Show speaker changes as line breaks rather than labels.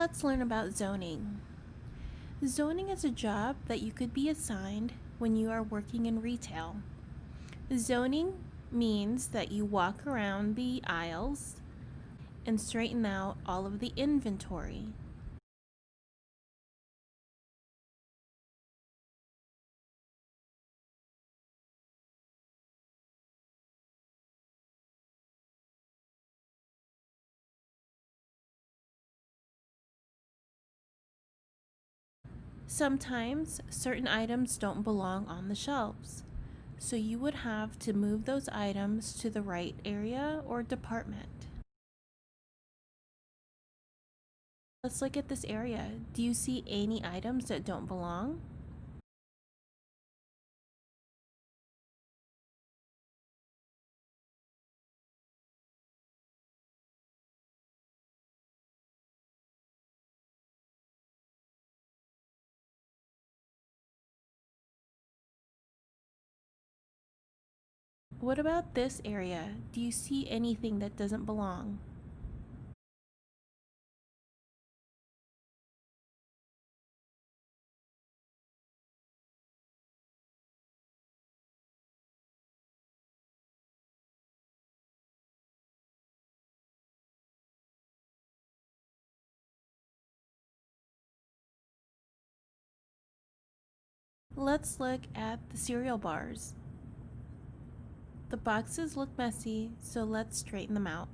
Let's learn about zoning. Zoning is a job that you could be assigned when you are working in retail. Zoning means that you walk around the aisles and straighten out all of the inventory. Sometimes certain items don't belong on the shelves, so you would have to move those items to the right area or department. Let's look at this area. Do you see any items that don't belong? What about this area? Do you see anything that doesn't belong? Let's look at the cereal bars. The boxes look messy, so let's straighten them out.